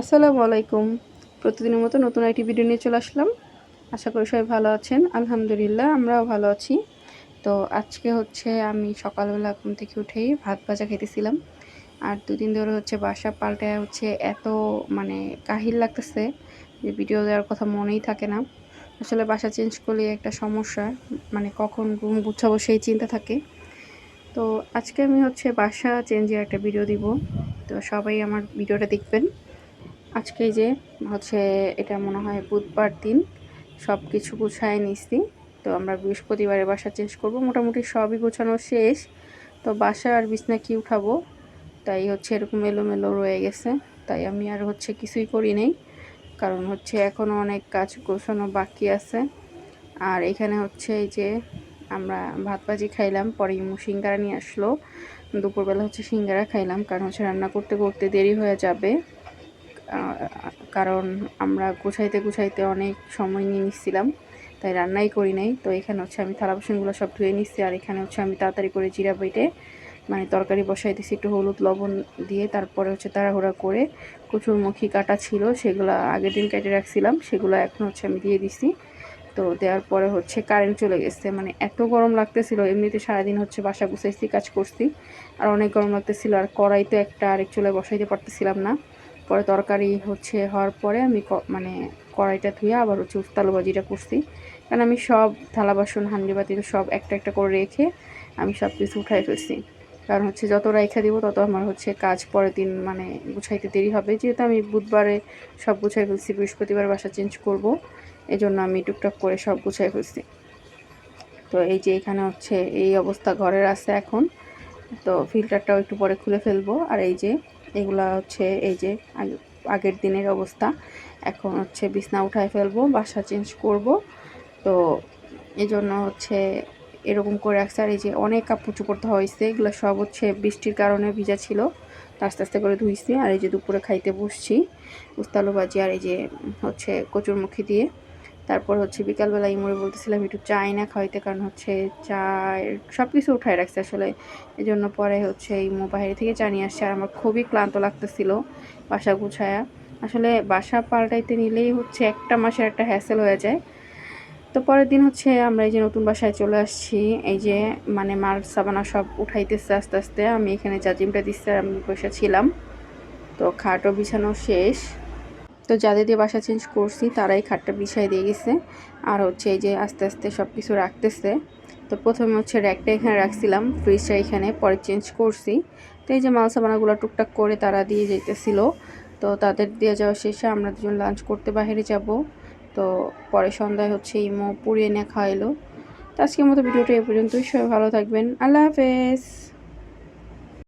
আসসালামু আলাইকুম। প্রতিদিনের মতো নতুন একটি ভিডিও নিয়ে চলে আসলাম। আশা করি সবাই ভালো আছেন। আলহামদুলিল্লাহ আমরাও ভালো আছি। তো আজকে হচ্ছে আমি সকালবেলা ঘুম থেকে উঠেই ভাত ভাজা খেতেছিলাম। আর ২ দিন ধরে হচ্ছে বাসা পাল্টায় হচ্ছে এত মানে কাহিল লাগতেছে যে ভিডিও দেওয়ার কথা মনেই থাকে না। আসলে বাসা চেঞ্জ করলে একটা সমস্যা, মানে কখন রুম গুছাবো সেই চিন্তা থাকে। তো আজকে আমি হচ্ছে বাসা চেঞ্জের একটা ভিডিও দিব। তো সবাই আমার ভিডিওটা দেখবেন। আজকে এই যে হচ্ছে এটা মনে হয় বুধবার দিন সব কিছু গুছায় নিছি। তো আমরা বৃহস্পতিবারে বাসা চেঞ্জ করব। মোটামুটি সবই গোছানো শেষ। তো বাসা আর বিছনা কি উঠাবো, তাই হচ্ছে এরকম এলোমেলো রয়ে গেছে। তাই আমি আর হচ্ছে কিছুই করি নাই, কারণ হচ্ছে এখনও অনেক কাজ গোছানো বাকি আছে। আর এখানে হচ্ছে এই যে আমরা ভাত ভাজি খাইলাম, পরে ইমু সিঙ্গারা নিয়ে আসলো। দুপুরবেলা হচ্ছে সিঙ্গারা খাইলাম, কারণ হচ্ছে রান্না করতে করতে দেরি হয়ে যাবে। কারণ আমরা গুছাইতে অনেক সময় নিয়ে নিচ্ছিলাম, তাই রান্নাই করি নাই। তো এখানে হচ্ছে আমি থালা বাসনগুলো সব ধুয়ে নিচ্ছি। আর এখানে হচ্ছে আমি তাড়াতাড়ি করে জিরা বেটে মানে তরকারি বসাই দিছি একটু হলুদ লবণ দিয়ে। তারপরে হচ্ছে তাড়াহুড়া করে কচুরমুখী কাটা ছিল, সেগুলো আগের দিন কেটে রাখছিলাম, সেগুলো এখন হচ্ছে আমি দিয়ে দিছি। তো দেওয়ার পরে হচ্ছে কারেন্ট চলে গেছে, মানে এত গরম লাগতেছিল। এমনিতে সারাদিন হচ্ছে বাসা গুছাইছি, কাজ করছি, আর অনেক গরম লাগতেছিল। আর কড়াই তো একটা আরেক চুলায় বসাইতে পারতেছিলাম না। পরে তরকারি হচ্ছে হওয়ার পরে আমি মানে কড়াইটা ধুয়ে আবার হচ্ছে উস্তালু ভাজিটা করছি। কারণ আমি সব থালা বাসন হাঁড়ি বাতিল সব একটা একটা করে রেখে আমি সব কিছু উঠাই ফেলছি। কারণ হচ্ছে যত রাইখা দিব তত আমার হচ্ছে কাজ পরের দিন মানে গুছাইতে দেরি হবে। যেহেতু আমি বুধবারে সব গুছাই ফেলছি, বৃহস্পতিবার বাসা চেঞ্জ করব, এজন্য আমি টুকটাক করে সব গুছাই ফেলছি। তো এই যে এখানে হচ্ছে এই অবস্থা ঘরের আছে এখন। তো ফিল্টারটাও একটু পরে খুলে ফেলবো। আর এই যে এগুলা হচ্ছে এই যে আগের দিনের অবস্থা। এখন হচ্ছে বিছনা উঠায় ফেলবো, বাসা চেঞ্জ করব। তো এজন্য হচ্ছে এরকম করে রাখছে। আর এই যে অনেক কাপড় চোপড় ধোয়া হয়েছে, এগুলো সব হচ্ছে বৃষ্টির কারণে ভিজা ছিল, তো আস্তে আস্তে করে ধুইছি। আর এই যে দুপুরে খাইতে বসছি উস্তালু ভাজি আর এই যে হচ্ছে কচুরমুখী দিয়ে। তারপর হচ্ছে বিকালবেলা ইমুরে বলতেছিলাম একটু চা না খাওয়াইতে, কারণ হচ্ছে চায়ের সব কিছু উঠায় রাখছে আসলে। এই জন্য পরে হচ্ছে ইমু বাইরে থেকে চা নিয়ে আসছে। আর আমার খুবই ক্লান্ত লাগতেছিল বাসা গুছায়া। আসলে বাসা পাল্টাইতে নিলেই হচ্ছে একটা মাসের একটা হ্যাসেল হয়ে যায়। তো পরের দিন হচ্ছে আমরা এই যে নতুন বাসায় চলে আসছি। এই যে মানে মার সাবানা সব উঠাইতেছে আস্তে আস্তে। আমি এখানে জাজিমটা দিচ্ছে, আমি বসে ছিলাম। তো খাটও বিছানো শেষ। তো যাদের দিয়ে বাসা চেঞ্জ করছি তারাই খাটটা বিছাই দিয়ে গেছে। আর হচ্ছে এই যে আস্তে আস্তে সব কিছু রাখতেছে। তো প্রথমে হচ্ছে র্যাকটা এখানে রাখছিলাম, ফ্রিজটা এখানে, পরে চেঞ্জ করছি। তো এই যে মাল সাবানাগুলো টুকটাক করে তারা দিয়ে যেতেছিল। তো তাদের দিয়ে যাওয়া শেষে আমরা দুজন লাঞ্চ করতে বাইরে যাব। তো পরে সন্ধ্যায় হচ্ছে ইমো পুড়িয়ে এনে খাওয়াইলো। তো আজকের মতো ভিডিওটা এ পর্যন্তই। সবাই ভালো থাকবেন। আল্লাহ হাফেজ।